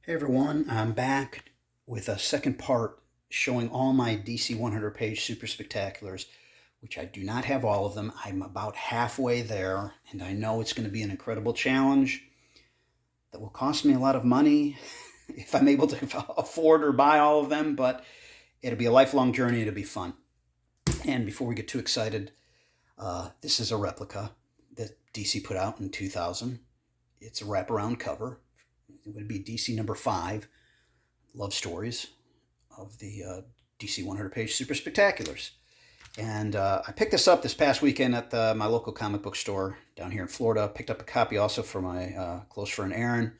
Hey everyone, I'm back with a second part showing all my DC 100 page super spectaculars, which I do not have all of them. I'm about halfway there, and I know it's going to be an incredible challenge that will cost me a lot of money if I'm able to afford or buy all of them, but it'll be a lifelong journey. It'll be fun. And before we get too excited, this is a replica that DC put out in 2000. It's a wraparound cover. It would be DC number 5. Love stories of the DC 100 page super spectaculars. And I picked this up this past weekend at my local comic book store down here in Florida. Picked up a copy also for my close friend Aaron.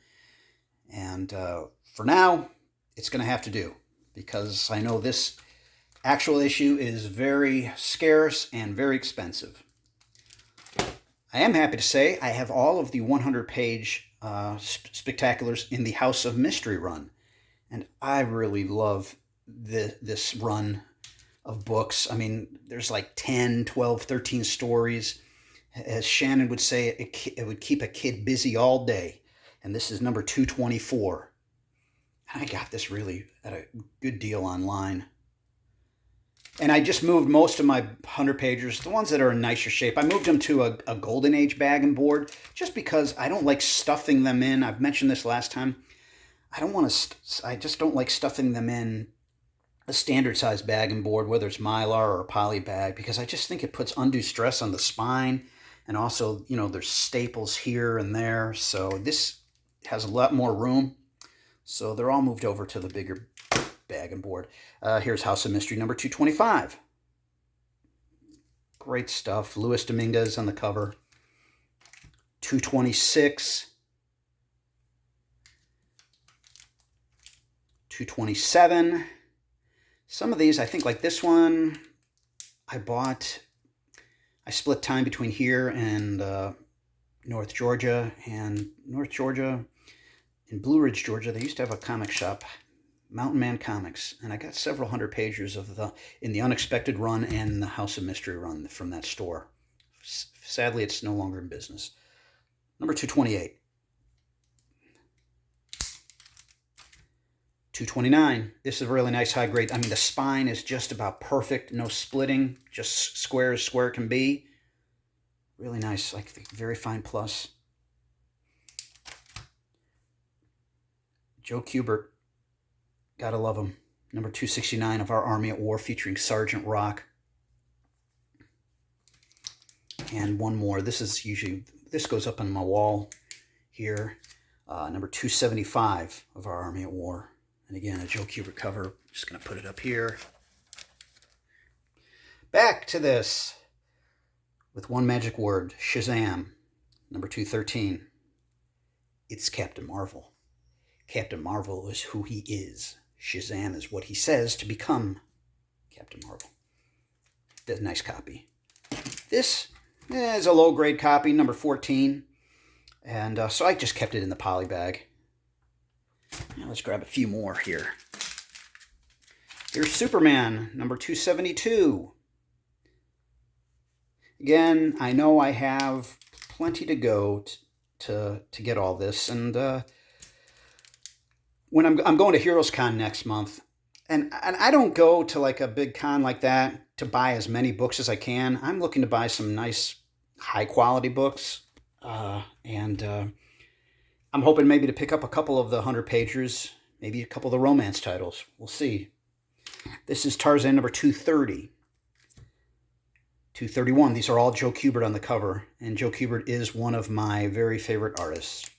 And for now, it's going to have to do because I know this actual issue is very scarce and very expensive. I am happy to say I have all of the 100 page spectaculars in the House of Mystery run. And I really love this run of books. I mean, there's like 10, 12, 13 stories. As Shannon would say, it would keep a kid busy all day. And this is number 224. And I got this really at a good deal online. And I just moved most of my 100 pagers, the ones that are in nicer shape, I moved them to a Golden Age bag and board just because I don't like stuffing them in. I've mentioned this last time. I just don't like stuffing them in a standard size bag and board, whether it's Mylar or a poly bag, because I just think it puts undue stress on the spine. And also, there's staples here and there. So this has a lot more room. So they're all moved over to the bigger bag and board. Here's House of Mystery number 225. Great stuff. Luis Dominguez on the cover. 226. 227. Some of these, I think, like this one, I split time between here and North Georgia. And North Georgia, in Blue Ridge, Georgia, they used to have a comic shop, Mountain Man Comics, and I got several 100 pagers in the Unexpected run and the House of Mystery run from that store. Sadly, it's no longer in business. Number 228. 229. This is a really nice high grade. I mean, the spine is just about perfect. No splitting. Just square as square can be. Really nice. Like the very fine plus. Joe Kubert. Gotta love him. Number 269 of Our Army at War featuring Sergeant Rock. And one more. This goes up on my wall here. Number 275 of Our Army at War. And again, a Joe Kubert cover. Just going to put it up here. Back to this with one magic word, Shazam, number 213. It's Captain Marvel. Captain Marvel is who he is. Shazam is what he says to become Captain Marvel. That's a nice copy. This is a low-grade copy, number 14. And so I just kept it in the poly bag. Now let's grab a few more here. Here's Superman, number 272. Again, I know I have plenty to go to get all this. And when I'm going to Heroes Con next month, and I don't go to like a big con like that to buy as many books as I can. I'm looking to buy some nice, high-quality books. I'm hoping maybe to pick up a couple of the 100 pagers, maybe a couple of the romance titles. We'll see. This is Tarzan number 230. 231. These are all Joe Kubert on the cover, and Joe Kubert is one of my very favorite artists.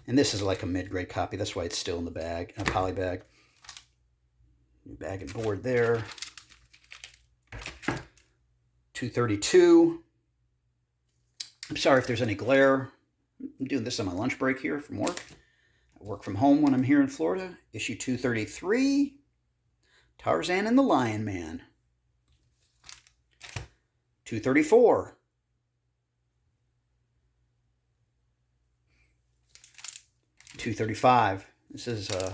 And this is like a mid-grade copy. That's why it's still in the bag, in a poly bag. New bag and board there. 232. I'm sorry if there's any glare. I'm doing this on my lunch break here from work. I work from home when I'm here in Florida. Issue 233, Tarzan and the Lion Man. 234. 235. This is, I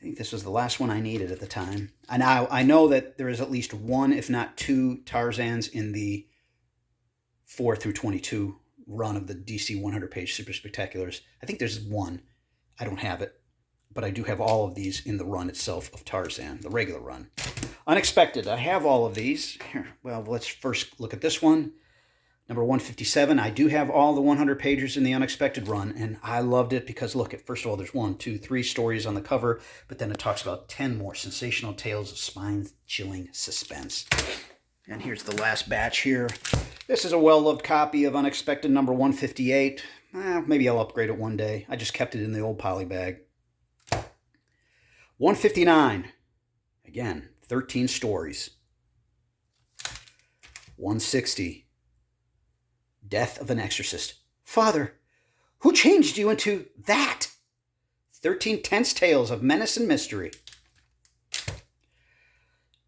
think this was the last one I needed at the time. And I know that there is at least one, if not two, Tarzans in the 4 through 22 run of the DC 100 page super spectaculars. I think there's one. I don't have it, but I do have all of these in the run itself of Tarzan, the regular run. Unexpected, I have all of these. Here, well, let's first look at this one. Number 157, I do have all the 100 pages in the Unexpected run, and I loved it because, look, first of all, there's 1, 2, 3 stories on the cover, but then it talks about 10 more sensational tales of spine-chilling suspense. And here's the last batch here. This is a well-loved copy of Unexpected number 158. Maybe I'll upgrade it one day. I just kept it in the old poly bag. 159, again, 13 stories. 160. Death of an Exorcist. Father, who changed you into that? 13 tense tales of menace and mystery.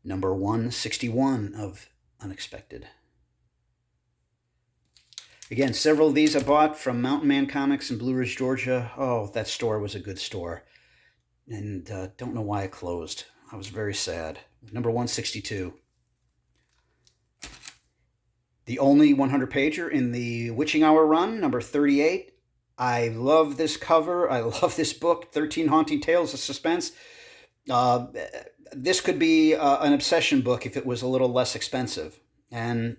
Number 161 of Unexpected. Again, several of these I bought from Mountain Man Comics in Blue Ridge, Georgia. Oh, that store was a good store. And don't know why it closed. I was very sad. Number 162. The only 100-pager in the Witching Hour run, number 38. I love this cover. I love this book, 13 Haunting Tales of Suspense. This could be an obsession book if it was a little less expensive. And,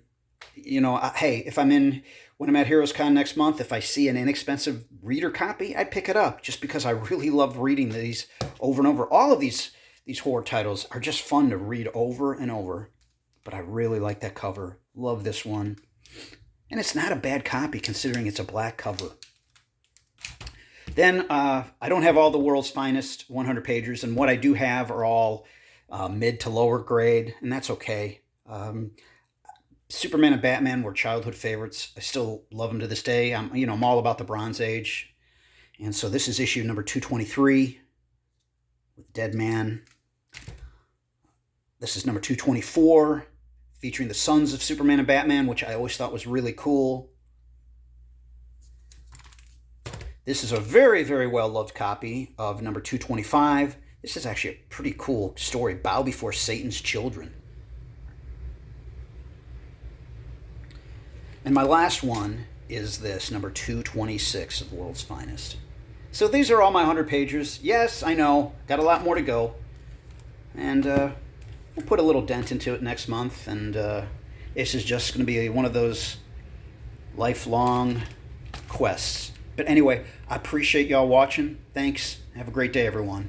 you know, hey, when I'm at Heroes Con next month, if I see an inexpensive reader copy, I'd pick it up just because I really love reading these over and over. All of these horror titles are just fun to read over and over. But I really like that cover. Love this one. And it's not a bad copy considering it's a black cover. Then I don't have all the world's finest 100 pagers, and what I do have are all mid to lower grade, and that's okay. Superman and Batman were childhood favorites. I still love them to this day. I'm all about the Bronze Age. And so this is issue number 223 with Dead Man. This is number 224, featuring the sons of Superman and Batman, which I always thought was really cool. This is a very, very well-loved copy of number 225. This is actually a pretty cool story, Bow Before Satan's Children. And my last one is this, number 226 of World's Finest. So these are all my 100 pagers. Yes, I know, got a lot more to go. And we'll put a little dent into it next month, and this is just going to be one of those lifelong quests. But anyway, I appreciate y'all watching. Thanks. Have a great day, everyone.